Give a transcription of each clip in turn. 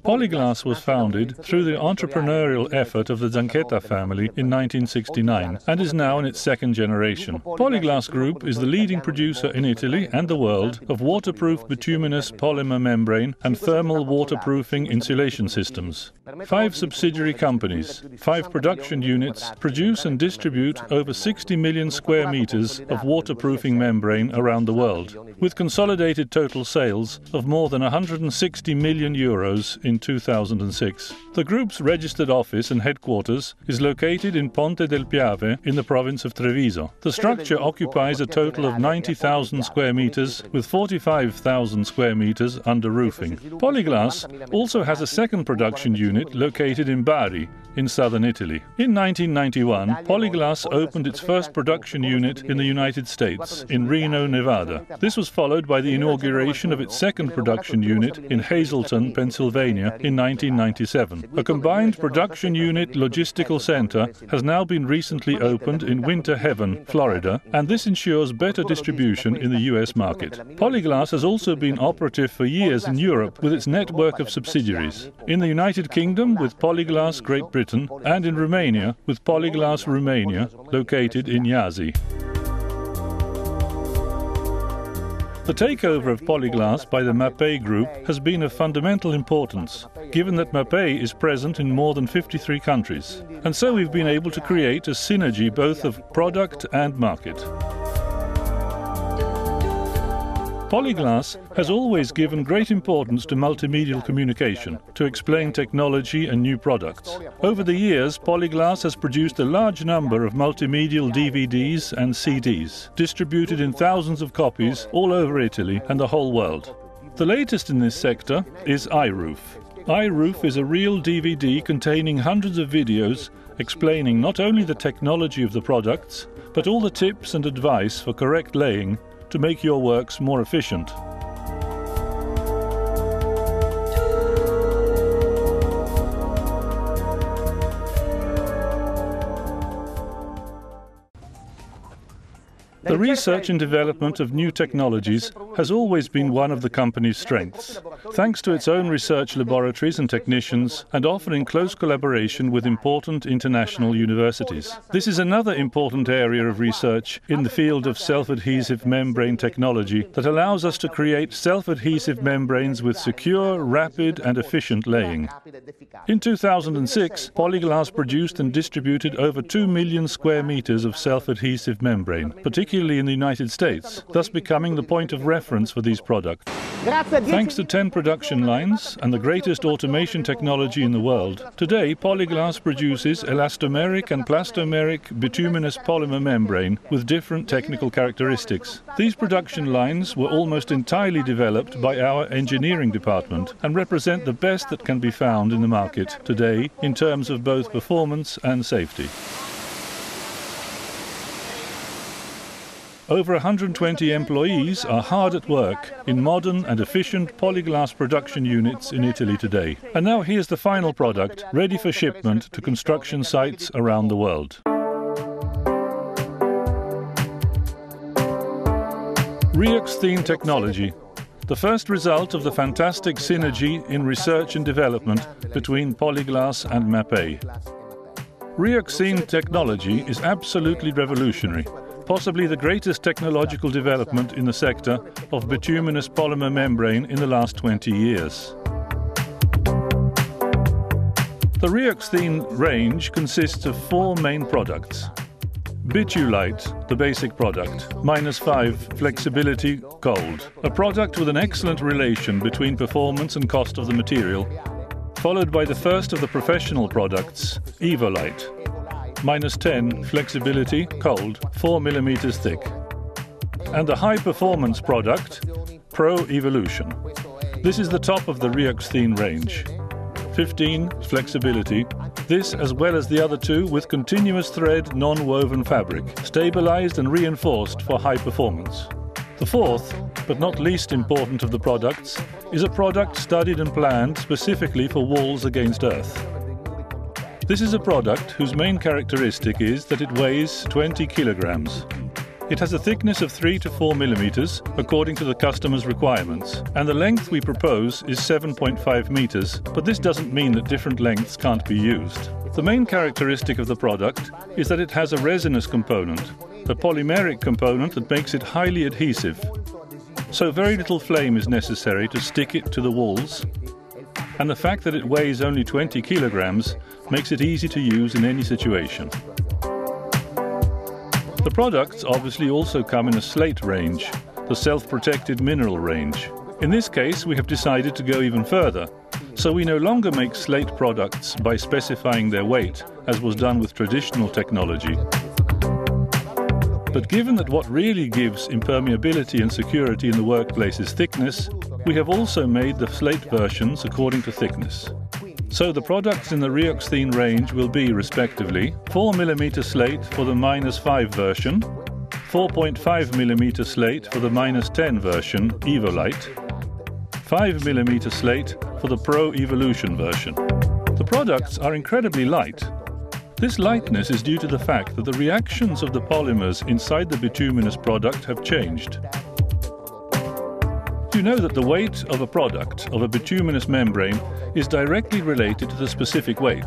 Polyglass was founded through the entrepreneurial effort of the Zanchetta family in 1969 and is now in its second generation. Polyglass Group is the leading producer in Italy and the world of waterproof bituminous polymer membrane and thermal waterproofing insulation systems. 5 subsidiary companies, 5 production units produce and distribute over 60 million square meters of waterproofing membrane around the world, with consolidated total sales of more than 160 million euros in 2006. The group's registered office and headquarters is located in Ponte del Piave in the province of Treviso. The structure occupies a total of 90,000 square meters with 45,000 square meters under roofing. Polyglass also has a second production unit located in Bari, in southern Italy. In 1991, Polyglass opened its first production unit in the United States, in Reno, Nevada. This was followed by the inauguration of its second production unit in Hazleton, Pennsylvania in 1997. A combined production unit logistical center has now been recently opened in Winter Haven, Florida, and this ensures better distribution in the US market. Polyglass has also been operative for years in Europe with its network of subsidiaries. In the United Kingdom with Polyglass Great Britain, and in Romania with Polyglass Romania, located in Iași. The takeover of Polyglass by the Mapei Group has been of fundamental importance, given that Mapei is present in more than 53 countries. And so we've been able to create a synergy both of product and market. Polyglass has always given great importance to multimedial communication, to explain technology and new products. Over the years, Polyglass has produced a large number of multimedial DVDs and CDs, distributed in thousands of copies all over Italy and the whole world. The latest in this sector is iRoof. iRoof is a real DVD containing hundreds of videos explaining not only the technology of the products, but all the tips and advice for correct laying to make your works more efficient. The research and development of new technologies has always been one of the company's strengths, thanks to its own research laboratories and technicians, and often in close collaboration with important international universities. This is another important area of research in the field of self-adhesive membrane technology that allows us to create self-adhesive membranes with secure, rapid and efficient laying. In 2006, Polyglass produced and distributed over 2 million square meters of self-adhesive membrane, particularly in the United States, thus becoming the point of reference for these products. Thanks to 10 production lines and the greatest automation technology in the world, today Polyglass produces elastomeric and plastomeric bituminous polymer membrane with different technical characteristics. These production lines were almost entirely developed by our engineering department and represent the best that can be found in the market today in terms of both performance and safety. Over 120 employees are hard at work in modern and efficient Polyglass production units in Italy today. And now here's the final product, ready for shipment to construction sites around the world. Rheoxthene technology, the first result of the fantastic synergy in research and development between Polyglass and Mapei. Rheoxthene technology is absolutely revolutionary, possibly the greatest technological development in the sector of bituminous polymer membrane in the last 20 years. The Rheoxthene range consists of 4 main products. Bitulite, the basic product, -5 flexibility cold, a product with an excellent relation between performance and cost of the material, followed by the first of the professional products, Evolite, -10 flexibility cold, 4 mm thick, and the high-performance product, Pro Evolution. This is the top of the Rheoxthene range. 15 flexibility, this as well as the other 2 with continuous thread non-woven fabric, stabilized and reinforced for high performance. The fourth, but not least important of the products, is a product studied and planned specifically for walls against earth. This is a product whose main characteristic is that it weighs 20 kilograms. It has a thickness of 3 to 4 millimeters according to the customer's requirements, and the length we propose is 7.5 meters, but this doesn't mean that different lengths can't be used. The main characteristic of the product is that it has a resinous component, a polymeric component that makes it highly adhesive. So very little flame is necessary to stick it to the walls, and the fact that it weighs only 20 kilograms makes it easy to use in any situation. The products obviously also come in a slate range, the self-protected mineral range. In this case, we have decided to go even further, so we no longer make slate products by specifying their weight, as was done with traditional technology. But given that what really gives impermeability and security in the workplace is thickness, we have also made the slate versions according to thickness. So the products in the Rioxthene range will be, respectively, 4mm slate for the -5 version, 4.5mm slate for the -10 version, Evolite, 5mm slate for the Pro Evolution version. The products are incredibly light. This lightness is due to the fact that the reactions of the polymers inside the bituminous product have changed. You know that the weight of a product, of a bituminous membrane, is directly related to the specific weight.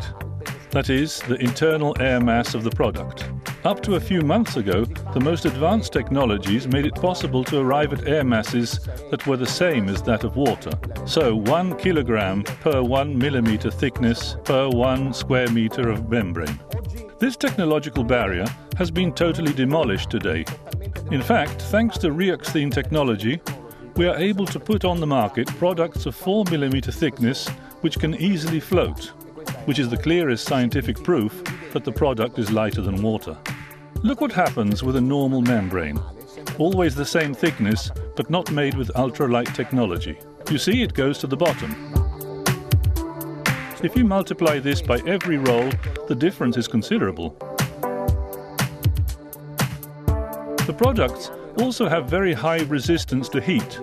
That is, the internal air mass of the product. Up to a few months ago, the most advanced technologies made it possible to arrive at air masses that were the same as that of water. So 1 kilogram per 1 millimeter thickness per 1 square meter of membrane. This technological barrier has been totally demolished today. In fact, thanks to Rioxthene technology, we are able to put on the market products of 4 millimeter thickness which can easily float, which is the clearest scientific proof that the product is lighter than water. Look what happens with a normal membrane. Always the same thickness, but not made with ultralight technology. You see, it goes to the bottom. If you multiply this by every roll, the difference is considerable. The products also have very high resistance to heat.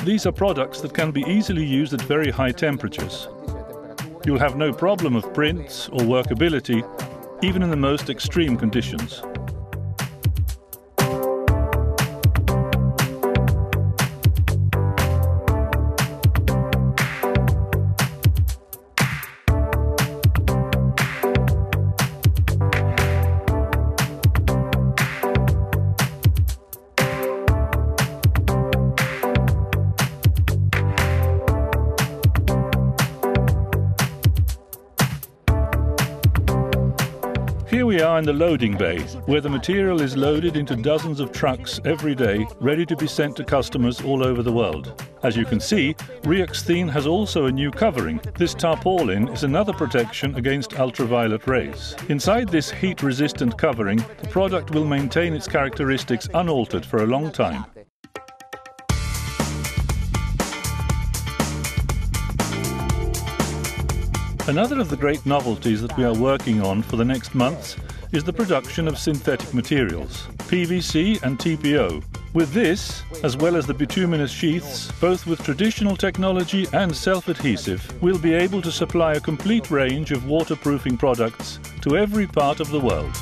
These are products that can be easily used at very high temperatures. You'll have no problem of prints or workability, even in the most extreme conditions. Here we are in the loading bay, where the material is loaded into dozens of trucks every day, ready to be sent to customers all over the world. As you can see, Rioxthene has also a new covering. This tarpaulin is another protection against ultraviolet rays. Inside this heat-resistant covering, the product will maintain its characteristics unaltered for a long time. Another of the great novelties that we are working on for the next months is the production of synthetic materials, PVC and TPO. With this, as well as the bituminous sheaths, both with traditional technology and self-adhesive, we'll be able to supply a complete range of waterproofing products to every part of the world.